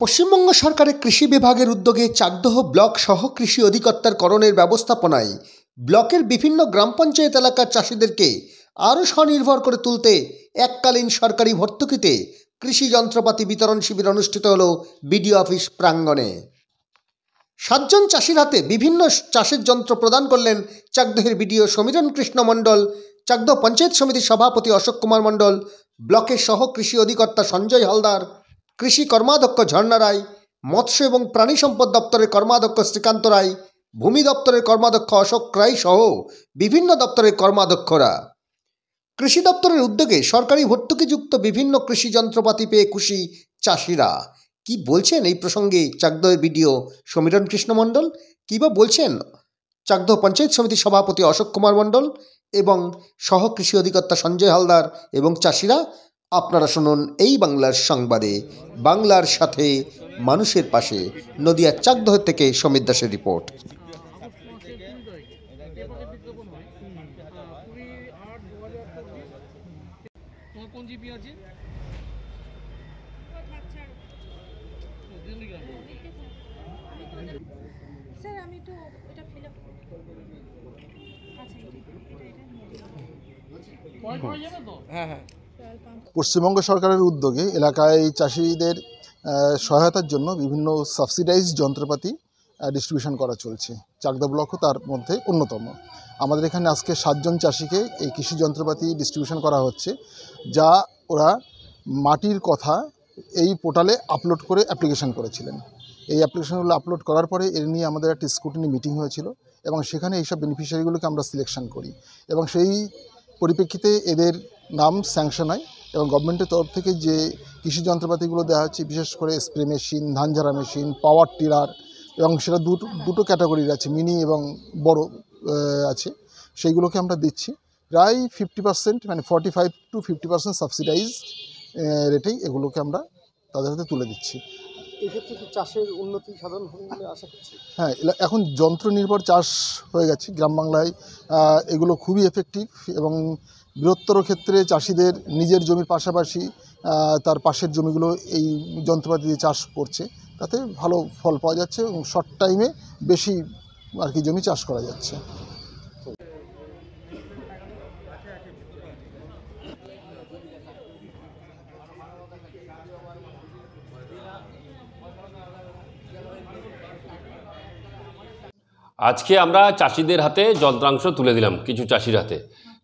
পশ্চিমবঙ্গ সরকারের কৃষি বিভাগের উদ্যোগে চাকদহ ব্লক সহ কৃষি অধিকর্তার করণের ব্যবস্থাপনায় ব্লকের বিভিন্ন গ্রাম পঞ্চায়েত এলাকার চাষিদেরকে আরও স্বনির্ভর করে তুলতে এককালীন সরকারি ভর্তুকিতে কৃষি যন্ত্রপাতি বিতরণ শিবির অনুষ্ঠিত হল বিডিও অফিস প্রাঙ্গণে। 7 জন চাষির হাতে বিভিন্ন চাষের যন্ত্র প্রদান করলেন চাকদহের বিডিও সমীরণ কৃষ্ণ মণ্ডল, চাকদহ পঞ্চায়েত সমিতির সভাপতি অশোক কুমার মণ্ডল, ব্লকের সহ কৃষি অধিকর্তা সঞ্জয় হালদার, কৃষি কর্মাধ্যক্ষ ঝর্ণা রায়, মৎস্য এবং প্রাণী সম্পদ দপ্তরের কর্মাধ্যক্ষ শ্রীকান্ত রায়, ভূমি দপ্তরের কর্মাধ্যক্ষ অশোক রায় সহ বিভিন্ন দপ্তরের কর্মাধ্যক্ষরা। কৃষি দপ্তরের উদ্যোগে সরকারি ভর্তুকিযুক্ত বিভিন্ন কৃষি যন্ত্রপাতি পেয়ে খুশি চাষিরা। কি বলছেন এই প্রসঙ্গে চাকদহের বিডিও সমীরণ কৃষ্ণ মণ্ডল, কী বা বলছেন চাকদহ পঞ্চায়েত সমিতির সভাপতি অশোক কুমার মণ্ডল এবং সহ কৃষি অধিকর্তা সঞ্জয় হালদার এবং চাষিরা, আপনারা শুনুন এই বাংলার সংবাদে। বাংলার সাথে মানুষের পাশে। নদিয়ার চাকদহ থেকে সমীর দাসের রিপোর্ট। স্যার আমি তো এটা ফিল আপ পশ্চিমবঙ্গ সরকারের উদ্যোগে এলাকায় চাষিদের সহায়তার জন্য বিভিন্ন সাবসিডাইজ যন্ত্রপাতি ডিস্ট্রিবিউশন করা চলছে। চাকদহ ব্লকও তার মধ্যে অন্যতম। আমাদের এখানে আজকে 7 জন চাষিকে এই কৃষি যন্ত্রপাতি ডিস্ট্রিবিউশন করা হচ্ছে, যা ওরা মাটির কথা এই পোর্টালে আপলোড করে অ্যাপ্লিকেশন করেছিলেন। এই অ্যাপ্লিকেশনগুলো আপলোড করার পরে এর নিয়ে আমাদের একটা স্ক্রুটিনি মিটিং হয়েছিল এবং সেখানে এইসব বেনিফিশিয়ারিগুলোকে আমরা সিলেকশন করি এবং সেই পরিপ্রেক্ষিতে এদের নাম স্যাংশন হয় এবং গভর্নমেন্টের তরফ থেকে যে কৃষি যন্ত্রপাতিগুলো দেওয়া হচ্ছে, বিশেষ করে স্প্রে মেশিন, ধান ঝাড়া মেশিন, পাওয়ার টিলার, এবং সেটা দুটো ক্যাটাগরির আছে, মিনি এবং বড় আছে, সেইগুলোকে আমরা দিচ্ছি প্রায় 50%, মানে 45 to 50% সাবসিডাইজ রেটেই এগুলোকে আমরা তাদের হাতে তুলে দিচ্ছি। এক্ষেত্রে কি চাষের উন্নতি সাধন হবে বলে আশা করছি? হ্যাঁ, এখন যন্ত্র নির্ভর চাষ হয়ে গেছে গ্রাম বাংলায়। এগুলো খুবই এফেক্টিভ এবং বৃহত্তর ক্ষেত্রে চাষিদের নিজের জমির পাশাপাশি তার পাশের জমিগুলো এই যন্ত্রপাতি দিয়ে চাষ করছে, তাতে ভালো ফল পাওয়া যাচ্ছে এবং শর্ট টাইমে বেশি জমি চাষ করা যাচ্ছে। আজকে আমরা চাষিদের হাতে যন্ত্রাংশ তুলে দিলাম কিছু চাষির হাতে।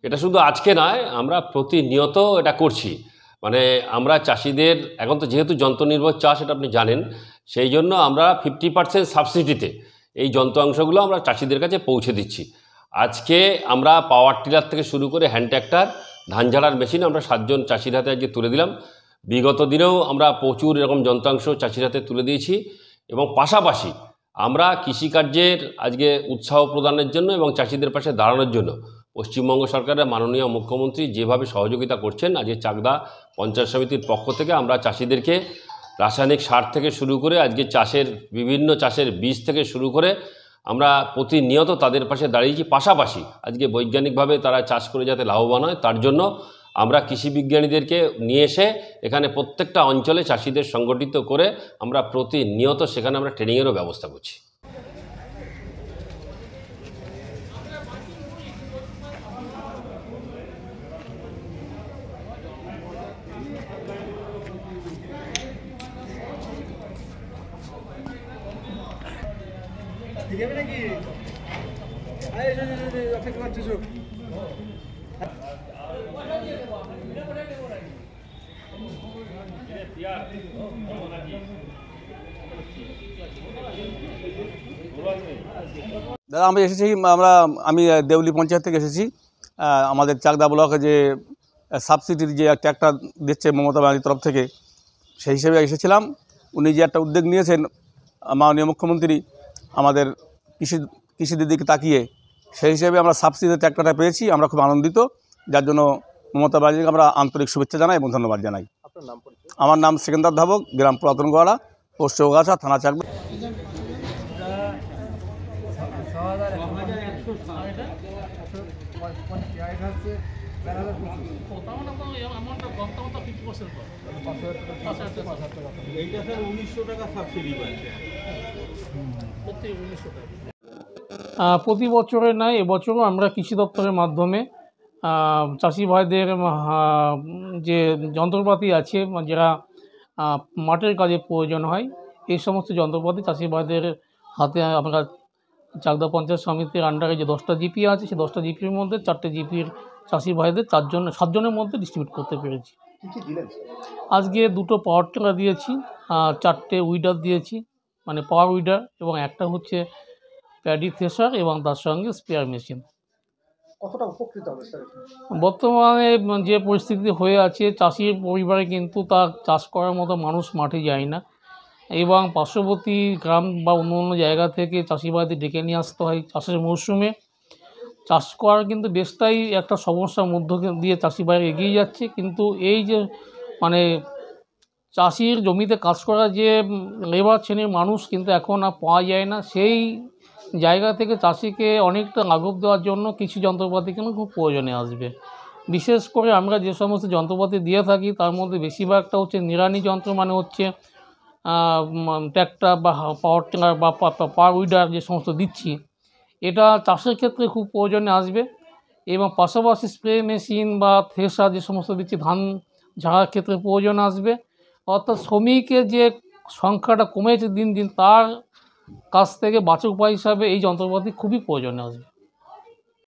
এটা শুধু আজকে নয়, আমরা প্রতিনিয়ত এটা করছি। মানে আমরা চাষিদের, এখন তো যেহেতু যন্ত্রনির্ভর চাষ, এটা আপনি জানেন, সেই জন্য আমরা 50% সাবসিডিতে এই যন্ত্রাংশগুলো আমরা চাষিদের কাছে পৌঁছে দিচ্ছি। আজকে আমরা পাওয়ার টিলার থেকে শুরু করে হ্যান্ড ট্র্যাক্টর, ধান ঝাড়ার মেশিন আমরা 7 জন চাষির হাতে আজকে তুলে দিলাম। বিগত দিনেও আমরা প্রচুর এরকম যন্ত্রাংশ চাষির হাতে তুলে দিয়েছি এবং পাশাপাশি আমরা কৃষিকার্যের আজকে উৎসাহ প্রদানের জন্য এবং চাষিদের পাশে দাঁড়ানোর জন্য পশ্চিমবঙ্গ সরকারের মাননীয় মুখ্যমন্ত্রী যেভাবে সহযোগিতা করছেন, আজকে চাকদা পঞ্চায়েত সমিতির পক্ষ থেকে আমরা চাষিদেরকে রাসায়নিক সার থেকে শুরু করে আজকে বিভিন্ন চাষের বীজ থেকে শুরু করে আমরা প্রতিনিয়ত তাদের পাশে দাঁড়িয়েছি। পাশাপাশি আজকে বৈজ্ঞানিকভাবে তারা চাষ করে যাতে লাভবান হয়, তার জন্য আমরা কৃষি বিজ্ঞানীদেরকে নিয়ে এসে এখানে প্রত্যেকটা অঞ্চলে চাষিদের সংগঠিত করে আমরা প্রতিনিয়ত সেখানে আমরা ট্রেনিংয়েরও ব্যবস্থা করছি। দাদা, আমি দেউলি পঞ্চায়েত থেকে এসেছি। আমাদের চাকদা ব্লকে যে সাবসিডির যে ট্র্যাক্টর দিচ্ছে মমতা ব্যানার্জির তরফ থেকে, সেই হিসেবে এসেছিলাম। উনি যে একটা উদ্যোগ নিয়েছেন মাননীয় মুখ্যমন্ত্রী আমাদের কৃষিদের দিকে তাকিয়ে, সেই হিসেবে আমরা সাবসিডির ট্র্যাক্টরটা পেয়েছি। আমরা খুব আনন্দিত, যার জন্য মমতা ব্যানার্জিকে আমরা আন্তরিক শুভেচ্ছা জানাই এবং ধন্যবাদ জানাই। আমার নাম সেকেন্দার ধাবক, গ্রাম পুরাতনগড়া, পোস্ট চৌগাছা, থানা চাকদা। কম দাম তো 50% কম। 5,000 টাকা। এইটা স্যার 1900 টাকা সাবসিডি পাচ্ছে। প্রতি 1900 টাকা। প্রতি বছরের নয়, এবছরও আমরা কৃষি দপ্তরের মাধ্যমে চাষি ভাইদের যে যন্ত্রপাতি আছে যারা মাঠের কাজে প্রয়োজন হয়, এই সমস্ত যন্ত্রপাতি চাষি ভাইদের হাতে আমরা চাকদা পঞ্চায়েত সমিতির আন্ডারে যে 10টা জিপি আছে, সেই 10টা জিপির মধ্যে 4টে জিপির চাষি ভাইদের 7জনের মধ্যে ডিস্ট্রিবিউট করতে পেরেছি। আজকে 2টো পাওয়ার টিলার দিয়েছি, 4টে উইডার দিয়েছি, মানে পাওয়ার উইডার, এবং একটা হচ্ছে প্যাডি থ্রেশার এবং তার সঙ্গে স্পেয়ার মেশিন। কতটা উপকৃত হবে স্যার? বর্তমানে যে পরিস্থিতি হয়ে আছে, চাষির পরিবারে কিন্তু তার চাষ করার মতো মানুষ মাঠে যায় না, এবং পার্শ্ববর্তী গ্রাম বা অন্য অন্য জায়গা থেকে চাষি ভাইদের ডেকে নিয়ে আসতে হয় চাষের মরশুমে। চাষ করার কিন্তু বেশটাই একটা সমস্যার মধ্য দিয়ে চাষি ভাই এগিয়ে যাচ্ছে, কিন্তু এই যে মানে চাষির জমিতে কাজ করা যে লেবার শ্রেণীর মানুষ কিন্তু এখন আর পাওয়া যায় না। সেই জায়গা থেকে চাষিকে অনেকটা লাঘব দেওয়ার জন্য কিছু যন্ত্রপাতি কিন্তু খুব প্রয়োজনে আসবে। বিশেষ করে আমরা যে সমস্ত যন্ত্রপাতি দিয়ে থাকি তার মধ্যে বেশিরভাগটা হচ্ছে নিড়ানি যন্ত্র, মানে হচ্ছে ট্র্যাক্টর বা পাওয়ার টিলার বা পাওয়ার উইডার যে সমস্ত দিচ্ছি, এটা চাষের ক্ষেত্রে খুব প্রয়োজনে আসবে। এবং পাশাপাশি স্প্রে মেশিন বা থ্রেশার যে সমস্ত দিচ্ছি ধান ঝাড়ার ক্ষেত্রে প্রয়োজন আসবে। অর্থাৎ শ্রমিকের যে সংখ্যাটা কমেছে দিন দিন, তার কাছ থেকে বাঁচার উপায় হিসাবে এই যন্ত্রপাতি খুবই প্রয়োজনে আসবে।